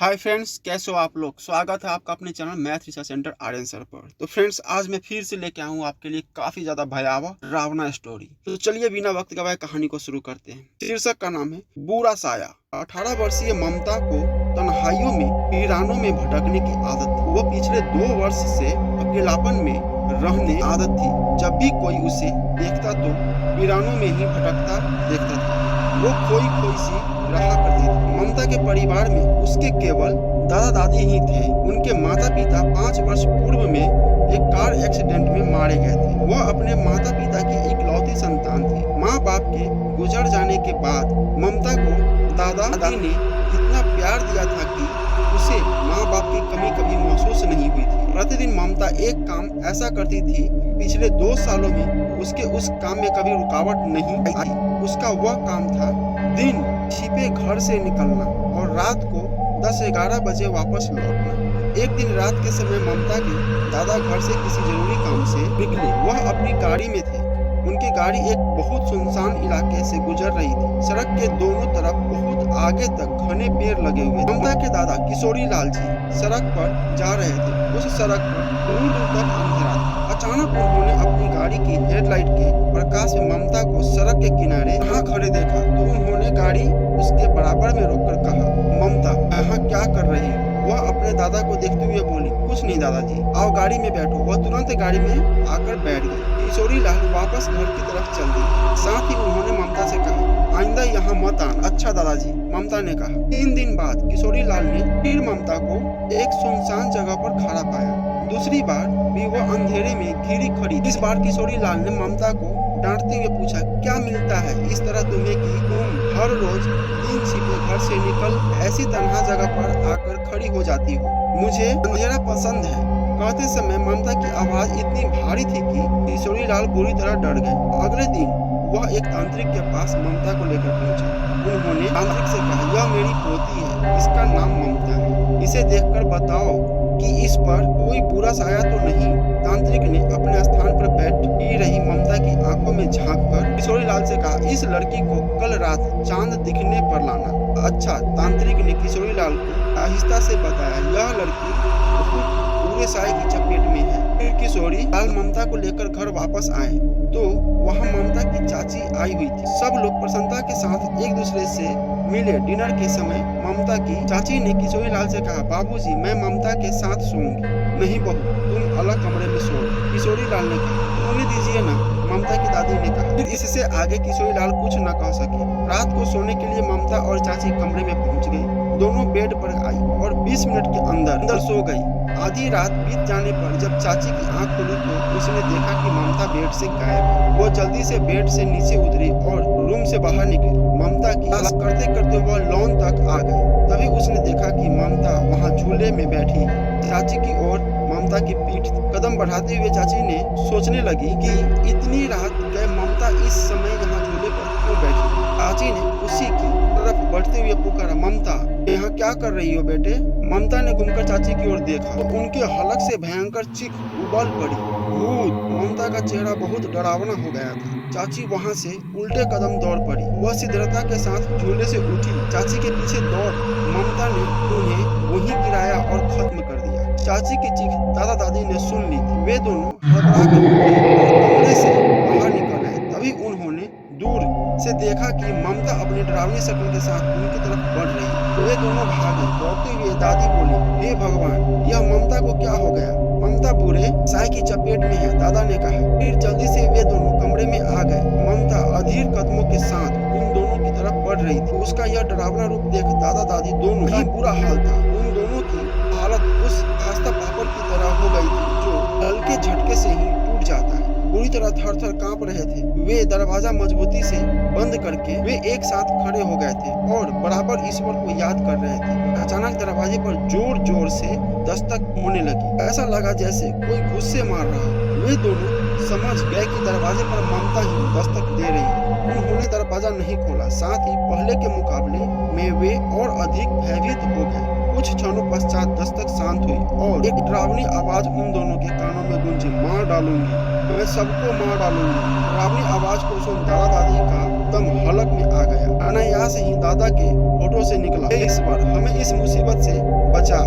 Hi friends, कैसे हो आप लोग। स्वागत है आपका अपने channel math research centre Aryan sir पर। तो फ्रेंड्स, आज मैं फिर से लेके आया हूँ आपके लिए काफी ज्यादा भयावह डरावना स्टोरी। तो चलिए बिना वक्त गवाए कहानी को शुरू करते हैं। शीर्षक का नाम है बुरा साया। 18 वर्षीय ममता को तन्हाइयों में वीरानों में भटकने की आदत थी। वो पिछले 2 वर्ष से अकेलापन में रहने आदत थी। जब भी कोई उसे देखता तो वीरानों में ही भटकता देखता था। वो खोई खोई सी रहा करती थी। ममता के परिवार में उसके केवल दादा दादी ही थे। उनके माता पिता 5 वर्ष पूर्व में एक कार एक्सीडेंट में मारे गए थे। वह अपने माता पिता की इकलौती संतान थी। माँ बाप के गुजर जाने के बाद ममता को दादा दादी ने इतना प्यार दिया था कि उसे माँ बाप की कमी कभी महसूस नहीं हुई थी। प्रतिदिन ममता एक काम ऐसा करती थी, पिछले 2 सालों में उसके उस काम में कभी रुकावट नहीं आई। उसका वह काम था दिन छिपे घर से निकलना और रात को 10-11 बजे वापस लौटना। एक दिन रात के समय ममता के दादा घर से किसी जरूरी काम से निकले। वह अपनी गाड़ी में थे। उनकी गाड़ी एक बहुत सुनसान इलाके से गुजर रही थी। सड़क के दोनों तरफ बहुत आगे तक घने पेड़ लगे हुए। ममता के दादा किशोरी लाल जी सड़क पर जा रहे थे। उस सड़क पर दूर दूर तक अंधेरा था। अचानक उन्होंने अपनी गाड़ी की हेडलाइट के प्रकाश में ममता को सड़क के किनारे यहाँ खड़े देखा तो उन्होंने गाड़ी उसके बराबर में रोककर कहा, ममता यहाँ क्या कर रही हो? वह अपने दादा को देखते हुए बोली, कुछ नहीं दादाजी, आओ गाड़ी में बैठो। वह तुरंत गाड़ी में आकर बैठ गई। किशोरी लाल वापस घर की तरफ चल दी। साथ ही उन्होंने ममता से कहा, आइंदा यहाँ मत आना। अच्छा दादाजी, ममता ने कहा। 3 दिन बाद किशोरी लाल ने फिर ममता को एक सुनसान जगह पर खड़ा पाया। दूसरी बार भी वह अंधेरे में घिरी खड़ी। इस बार किशोरी लाल ने ममता को डांटते हुए पूछा, क्या मिलता है इस तरह तुम्हें कि तुम हर रोज दिन छिपे घर से निकल ऐसी तन्हा जगह पर आकर खड़ी हो जाती हो? मुझे अंधेरा पसंद है। कहते समय ममता की आवाज इतनी भारी थी कि किशोरी लाल बुरी तरह डर गए। अगले दिन वह एक तांत्रिक के पास ममता को लेकर पहुंचे। उन्होंने तांत्रिक से कहा, यह मेरी पोती है, इसका नाम ममता है। इसे देखकर बताओ कि इस पर कोई बुरा साया तो नहीं। तांत्रिक ने अपने स्थान पर बैठी रही ममता की आंखों में झांककर किशोरी लाल से कहा, इस लड़की को कल रात चांद दिखने पर लाना। अच्छा, तांत्रिक ने किशोरी लाल को आहिस्ता से बताया, यह लड़की बहुत बुरे साए की चपेट में है। फिर किशोरी लाल ममता को लेकर घर वापस आए तो वहाँ ममता की चाची आई हुई थी। सब लोग प्रसन्नता के साथ एक दूसरे से मिले। डिनर के समय ममता की चाची ने किशोरी लाल से कहा, बाबूजी, मैं ममता के साथ सोऊंगी। नहीं बहू, तुम अलग कमरे में सो। किशोरी लाल ने कहा, सोने दीजिए ना, ममता की दादी ने कहा। फिर इससे आगे किशोरी लाल कुछ न कह सके। रात को सोने के लिए ममता और चाची कमरे में पहुंच गई। दोनों बेड पर आई और 20 मिनट के अंदर सो गई। आधी रात बीत जाने पर जब चाची की आंख खुली तो उसने देखा कि ममता बेड से गायब है। वो जल्दी से बेड से नीचे उतरी और रूम से बाहर निकली। ममता की तलाश करते करते वह लॉन तक आ गई। तभी उसने देखा कि ममता वहाँ झूले में बैठी है। चाची की ओर ममता की पीठ कदम बढ़ाते हुए चाची ने सोचने लगी कि इतनी रात गए ममता इस समय यहाँ झूले पर क्यों बैठी। चाची ने उसी की तरफ बढ़ते हुए पुकारा, ममता यहाँ क्या कर रही हो बेटे? ममता ने घूमकर चाची की ओर देखा तो उनके हलक से भयंकर चीख उबल पड़ी। भूत! ममता का चेहरा बहुत डरावना हो गया था। चाची वहाँ से उल्टे कदम दौड़ पड़ी। वह शीघ्रता के साथ झूले से उठी, चाची के पीछे दौड़। ममता ने उन्हें वहीं गिराया और खत्म कर दिया। चाची की चीख दादा दादी ने सुन ली थी। वे दोनों हड़बड़ा कर उठे और कमरे से बाहर निकल आए। तभी उन्होंने दूर से देखा कि ममता अपनी डरावनी शक्ल के साथ उनकी तरफ बढ़ रही है। वे दोनों भागे। दौड़ते हुए दादी बोली, हे भगवान, यह ममता को क्या हो गया? ममता बुरे साए की चपेट में है, दादा ने कहा। फिर जल्दी से वे दोनों कमरे में आ गए। ममता अधीर कदमों के साथ उन दोनों की तरफ बढ़ रही थी। उसका यह डरावना रूप देख दादा दादी दोनों का बुरा हाल था। उन दोनों की हालत उस आस्था पापड़ की तरह हो गई थी जो हल्के झटके से ही टूट जाता है। पूरी तरह थर थर कांप रहे थे। वे दरवाजा मजबूती से बंद करके वे एक साथ खड़े हो गए थे और बराबर ईश्वर को याद कर रहे थे। अचानक दरवाजे पर जोर जोर से दस्तक होने लगी। ऐसा लगा जैसे कोई घुस से मार रहा। वे दोनों समझ गए कि दरवाजे पर ममता ही दस्तक दे रही है। उन्होंने दरवाजा नहीं खोला। साथ ही पहले के मुकाबले में वे और अधिक भयभीत हो गए। कुछ क्षणों पश्चात दस्तक शांत हुई और एक डरावनी आवाज उन दोनों के कानों में गूंजी, मार डालूंगी, मैं सबको मार डालूंगी। डरावनी आवाज को सुन दादा दादी का एकदम हलक में आ गया। अनायास ही दादा के होठों से निकला, इस बार हमें इस मुसीबत से बचा।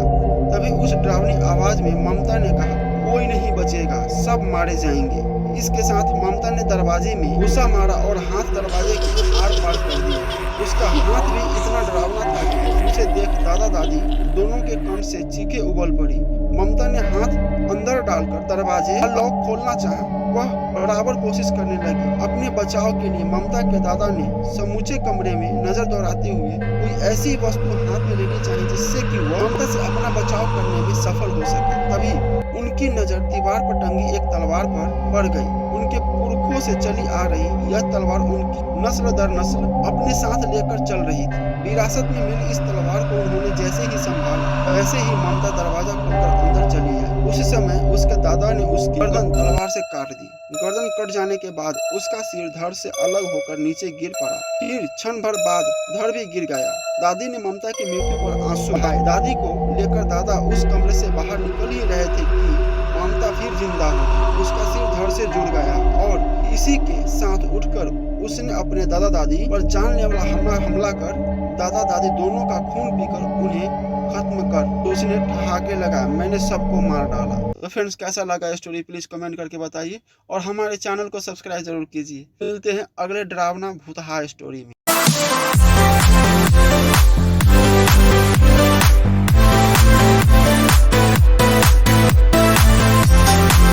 तभी उस डरावनी आवाज में ममता ने कहा, कोई नहीं बचेगा, सब मारे जाएंगे। इसके साथ ममता ने दरवाजे में घुसा मारा और हाथ दरवाजे के आर पार कर दिया। उसका हाथ भी इतना डरावना था कि उसे देख दादा दादी दोनों के कंठ से चीखें उबल पड़ी। ममता ने हाथ अंदर डालकर दरवाजे का लॉक खोलना चाहा। वह बराबर कोशिश करने लगी। अपने बचाव के लिए ममता के दादा ने समूचे कमरे में नजर दौड़ाते हुए कोई ऐसी वस्तु हाथ में लेनी चाहिए जिससे कि वह ममता से अपना बचाव करने में सफल हो सके। तभी उनकी नजर दीवार पर टंगी एक तलवार पर पड़ गई। उनके पुरखों से चली आ रही यह तलवार उनकी नस्ल दर नस्ल अपने साथ लेकर चल रही थी। विरासत में मिली इस तलवार को उन्होंने जैसे ही संभाला, वैसे ही ममता दरवाजा खोलकर अंदर चली आई। उसी समय उसके दादा ने उसकी गर्दन तलवार से काट दी। गर्दन कट जाने के बाद उसका सिर धड़ से अलग होकर नीचे गिर पड़ा। फिर क्षण भर बाद धड़ भी गिर गया। दादी ने ममता की मृत्यु पर आंसू बहाए। दादी को लेकर दादा उस कमरे से बाहर निकल ही रहे थे कि ममता फिर जिंदा हो गई। उसका सिर धड़ से जुड़ गया और इसी के साथ उठकर उसने अपने दादा दादी पर जानलेवा हमला कर दादा दादी दोनों का खून पीकर उन्हें खत्म कर तो उसने ठहाके लगाया, मैंने सबको मार डाला। तो फ्रेंड्स, कैसा लगा स्टोरी प्लीज कमेंट करके बताइए और हमारे चैनल को सब्सक्राइब जरूर कीजिए। मिलते हैं अगले डरावना भूतहा स्टोरी में।